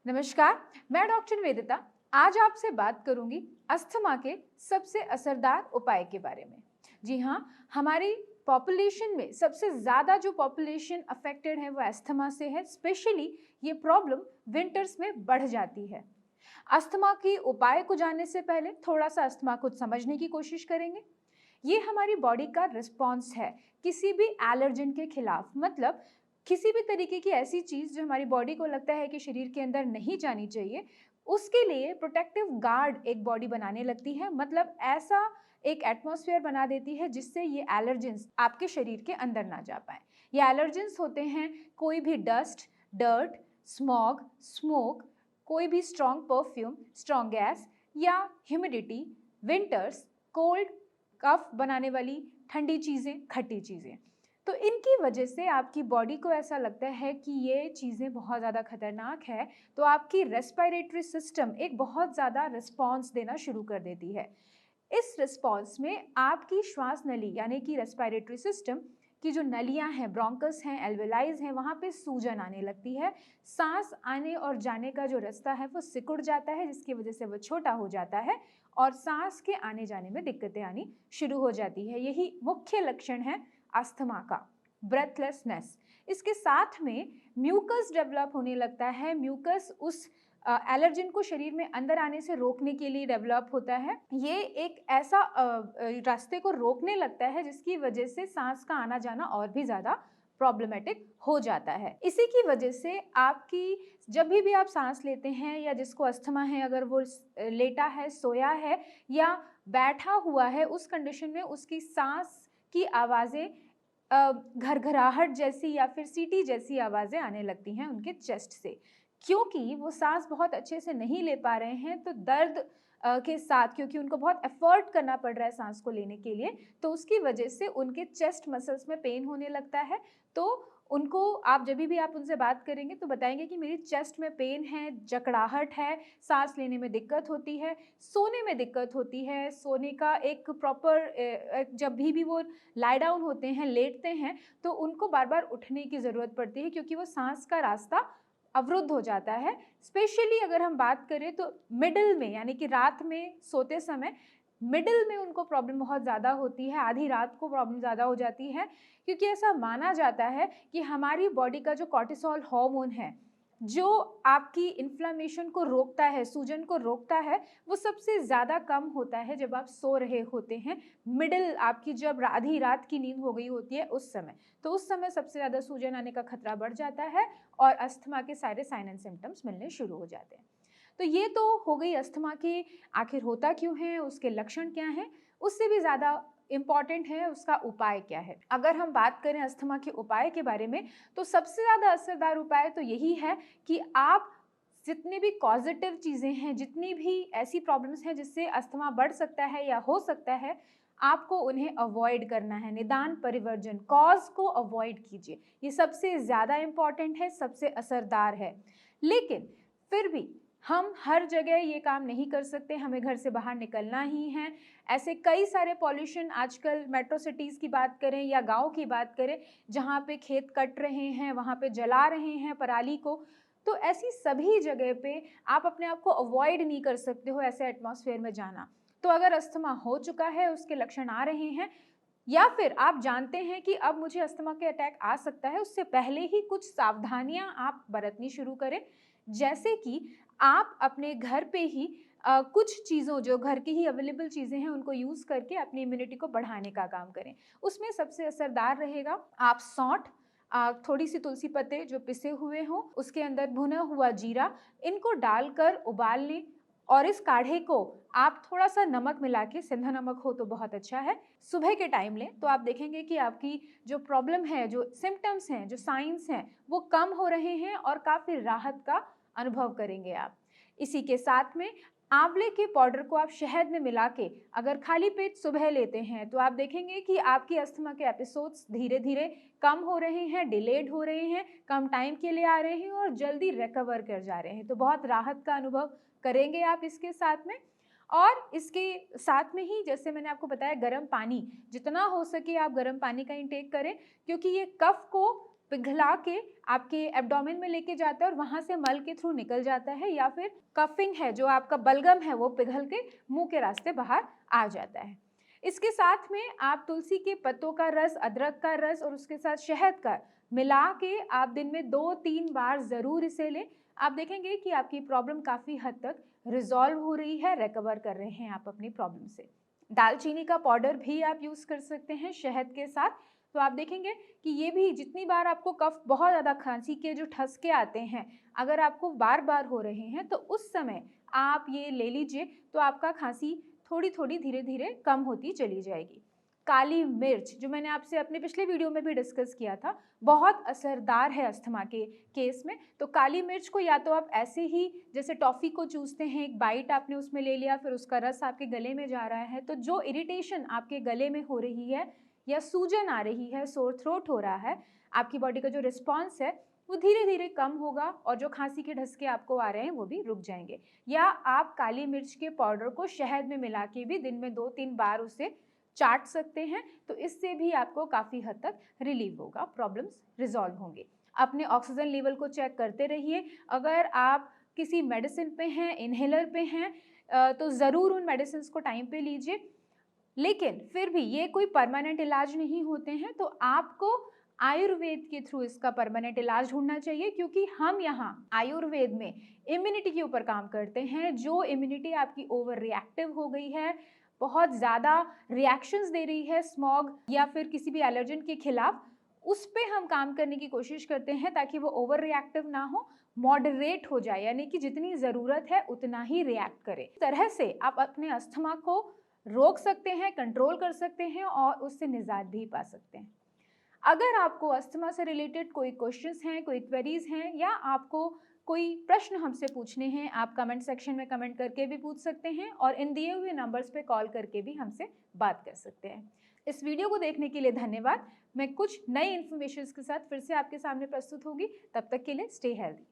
नमस्कार, मैं डॉक्टर वेदिता। आज आपसे बात करूंगी अस्थमा के सबसे असरदार उपाय के बारे में। जी हाँ, हमारी पॉपुलेशन में सबसे ज़्यादा जो पॉपुलेशन अफेक्टेड है वो अस्थमा से है। स्पेशली ये प्रॉब्लम विंटर्स में बढ़ जाती है। अस्थमा की उपाय को जानने से पहले थोड़ा सा अस्थमा को समझने की कोशिश करेंगे। ये हमारी बॉडी का रिस्पॉन्स है किसी भी एलर्जन के खिलाफ। मतलब किसी भी तरीके की ऐसी चीज़ जो हमारी बॉडी को लगता है कि शरीर के अंदर नहीं जानी चाहिए, उसके लिए प्रोटेक्टिव गार्ड एक बॉडी बनाने लगती है। मतलब ऐसा एक एटमॉस्फेयर बना देती है जिससे ये एलर्जेंस आपके शरीर के अंदर ना जा पाए। ये एलर्जेंस होते हैं कोई भी डस्ट, डर्ट, स्मॉग, स्मोक, कोई भी स्ट्रॉन्ग परफ्यूम, स्ट्रॉन्ग गैस या ह्यूमिडिटी, विंटर्स, कोल्ड, कफ बनाने वाली ठंडी चीज़ें, खट्टी चीज़ें। तो इनकी वजह से आपकी बॉडी को ऐसा लगता है कि ये चीज़ें बहुत ज़्यादा खतरनाक है, तो आपकी रेस्पिरेटरी सिस्टम एक बहुत ज़्यादा रिस्पॉन्स देना शुरू कर देती है। इस रिस्पॉन्स में आपकी श्वास नली यानी कि रेस्पिरेटरी सिस्टम की जो नलियां हैं, ब्रोंकस हैं, एल्वेलाइज हैं, वहाँ पे सूजन आने लगती है। सांस आने और जाने का जो रास्ता है वो सिकुड़ जाता है, जिसकी वजह से वो छोटा हो जाता है और सांस के आने जाने में दिक्कतें आनी शुरू हो जाती है। यही मुख्य लक्षण है अस्थमा का, ब्रेथलेसनेस। इसके साथ में म्यूकस डेवलप होने लगता है। म्यूकस उस एलर्जिन को शरीर में अंदर आने से रोकने के लिए डेवलप होता है। ये एक ऐसा रास्ते को रोकने लगता है जिसकी वजह से सांस का आना जाना और भी ज़्यादा प्रॉब्लमेटिक हो जाता है। इसी की वजह से आपकी जब भी आप सांस लेते हैं या जिसको अस्थमा है, अगर वो लेटा है, सोया है या बैठा हुआ है, उस कंडीशन में उसकी सांस की आवाज़ें घरघराहट जैसी या फिर सीटी जैसी आवाज़ें आने लगती हैं उनके चेस्ट से। क्योंकि वो सांस बहुत अच्छे से नहीं ले पा रहे हैं, तो दर्द के साथ, क्योंकि उनको बहुत एफर्ट करना पड़ रहा है सांस को लेने के लिए, तो उसकी वजह से उनके चेस्ट मसल्स में पेन होने लगता है। तो उनको आप जब भी आप उनसे बात करेंगे तो बताएंगे कि मेरी चेस्ट में पेन है, जकड़ाहट है, सांस लेने में दिक्कत होती है, सोने में दिक्कत होती है। सोने का एक प्रॉपर जब भी वो लाई डाउन होते हैं, लेटते हैं, तो उनको बार बार उठने की ज़रूरत पड़ती है क्योंकि वो सांस का रास्ता अवरुद्ध हो जाता है। स्पेशली अगर हम बात करें तो मिडिल में, यानी कि रात में सोते समय मिडिल में उनको प्रॉब्लम बहुत ज़्यादा होती है। आधी रात को प्रॉब्लम ज़्यादा हो जाती है क्योंकि ऐसा माना जाता है कि हमारी बॉडी का जो कॉर्टिसोल हार्मोन है, जो आपकी इन्फ्लेमेशन को रोकता है, सूजन को रोकता है, वो सबसे ज़्यादा कम होता है जब आप सो रहे होते हैं। मिडिल, आपकी जब आधी रात की नींद हो गई होती है उस समय, तो उस समय सबसे ज़्यादा सूजन आने का खतरा बढ़ जाता है और अस्थमा के सारे साइन एंड सिम्टम्स मिलने शुरू हो जाते हैं। तो ये तो हो गई अस्थमा की आखिर होता क्यों है, उसके लक्षण क्या हैं। उससे भी ज़्यादा इम्पॉर्टेंट है उसका उपाय क्या है। अगर हम बात करें अस्थमा के उपाय के बारे में, तो सबसे ज़्यादा असरदार उपाय तो यही है कि आप जितनी भी पॉजिटिव चीज़ें हैं, जितनी भी ऐसी प्रॉब्लम्स हैं जिससे अस्थमा बढ़ सकता है या हो सकता है, आपको उन्हें अवॉइड करना है। निदान परिवर्जन, कॉज को अवॉइड कीजिए। ये सबसे ज़्यादा इम्पॉर्टेंट है, सबसे असरदार है। लेकिन फिर भी हम हर जगह ये काम नहीं कर सकते, हमें घर से बाहर निकलना ही है। ऐसे कई सारे पॉल्यूशन आजकल, मेट्रो सिटीज़ की बात करें या गांव की बात करें, जहाँ पे खेत कट रहे हैं, वहाँ पे जला रहे हैं पराली को, तो ऐसी सभी जगह पे आप अपने आप को अवॉइड नहीं कर सकते हो ऐसे एटमॉस्फेयर में जाना। तो अगर अस्थमा हो चुका है, उसके लक्षण आ रहे हैं, या फिर आप जानते हैं कि अब मुझे अस्थमा के अटैक आ सकता है, उससे पहले ही कुछ सावधानियां आप बरतनी शुरू करें। जैसे कि आप अपने घर पे ही कुछ चीज़ों, जो घर की ही अवेलेबल चीज़ें हैं, उनको यूज़ करके अपनी इम्यूनिटी को बढ़ाने का काम करें। उसमें सबसे असरदार रहेगा, आप सौंठ, थोड़ी सी तुलसी पत्ते जो पिसे हुए हों, उसके अंदर भुना हुआ जीरा, इनको डालकर उबाल लें और इस काढ़े को आप थोड़ा सा नमक मिला के, सेंधा नमक हो तो बहुत अच्छा है, सुबह के टाइम लें, तो आप देखेंगे कि आपकी जो प्रॉब्लम है, जो सिम्टम्स हैं, जो साइंस हैं, वो कम हो रहे हैं और काफ़ी राहत का अनुभव करेंगे आप। इसी के साथ में आंवले के पाउडर को आप शहद में मिला के अगर खाली पेट सुबह लेते हैं, तो आप देखेंगे कि आपकी अस्थमा के एपिसोड्स धीरे धीरे कम हो रहे हैं, डिलेड हो रहे हैं, कम टाइम के लिए आ रहे हैं और जल्दी रिकवर कर जा रहे हैं। तो बहुत राहत का अनुभव करेंगे आप इसके साथ में। और इसके साथ में ही, जैसे मैंने आपको बताया, गर्म पानी, जितना हो सके आप गर्म पानी का इंटेक करें, क्योंकि ये कफ को पिघला के आपके एब्डोमेन में लेके जाता है और वहाँ से मल के थ्रू निकल जाता है, या फिर कफिंग है, जो आपका बलगम है वो पिघल के मुंह के रास्ते बाहर आ जाता है। इसके साथ में आप तुलसी के पत्तों का रस, अदरक का रस और उसके साथ शहद का मिला के आप दिन में 2-3 बार ज़रूर इसे लें। आप देखेंगे कि आपकी प्रॉब्लम काफ़ी हद तक रिजॉल्व हो रही है, रिकवर कर रहे हैं आप अपनी प्रॉब्लम से। दालचीनी का पाउडर भी आप यूज़ कर सकते हैं शहद के साथ। तो आप देखेंगे कि ये भी जितनी बार आपको कफ, बहुत ज़्यादा खांसी के जो ठसके आते हैं, अगर आपको बार बार हो रहे हैं तो उस समय आप ये ले लीजिए, तो आपका खांसी थोड़ी थोड़ी धीरे धीरे कम होती चली जाएगी। काली मिर्च, जो मैंने आपसे अपने पिछले वीडियो में भी डिस्कस किया था, बहुत असरदार है अस्थमा के केस में। तो काली मिर्च को या तो आप ऐसे ही जैसे टॉफ़ी को चूसते हैं, एक बाइट आपने उसमें ले लिया, फिर उसका रस आपके गले में जा रहा है, तो जो इरिटेशन आपके गले में हो रही है या सूजन आ रही है, सोर थ्रोट हो रहा है, आपकी बॉडी का जो रिस्पॉन्स है वो धीरे धीरे कम होगा और जो खांसी के ढसके आपको आ रहे हैं वो भी रुक जाएंगे। या आप काली मिर्च के पाउडर को शहद में मिला के भी दिन में 2-3 बार उसे चाट सकते हैं, तो इससे भी आपको काफ़ी हद तक रिलीव होगा, प्रॉब्लम्स रिजॉल्व होंगे। अपने ऑक्सीजन लेवल को चेक करते रहिए। अगर आप किसी मेडिसिन पे हैं, इन्हेलर पे हैं, तो ज़रूर उन मेडिसिन को टाइम पे लीजिए। लेकिन फिर भी ये कोई परमानेंट इलाज नहीं होते हैं, तो आपको आयुर्वेद के थ्रू इसका परमानेंट इलाज ढूंढना चाहिए, क्योंकि हम यहाँ आयुर्वेद में इम्यूनिटी के ऊपर काम करते हैं। जो इम्यूनिटी आपकी ओवर रिएक्टिव हो गई है, बहुत ज़्यादा रिएक्शंस दे रही है स्मॉग या फिर किसी भी एलर्जन के खिलाफ, उस पे हम काम करने की कोशिश करते हैं ताकि वो ओवर रिएक्टिव ना हो, मॉडरेट हो जाए, यानी कि जितनी ज़रूरत है उतना ही रिएक्ट करे। इस तरह से आप अपने अस्थमा को रोक सकते हैं, कंट्रोल कर सकते हैं और उससे निजात भी पा सकते हैं। अगर आपको अस्थमा से रिलेटेड कोई क्वेश्चंस हैं, कोई क्वेरीज हैं, या आपको कोई प्रश्न हमसे पूछने हैं, आप कमेंट सेक्शन में कमेंट करके भी पूछ सकते हैं और इन दिए हुए नंबर्स पे कॉल करके भी हमसे बात कर सकते हैं। इस वीडियो को देखने के लिए धन्यवाद। मैं कुछ नई इन्फॉर्मेशन के साथ फिर से आपके सामने प्रस्तुत होगी। तब तक के लिए स्टे हेल्दी।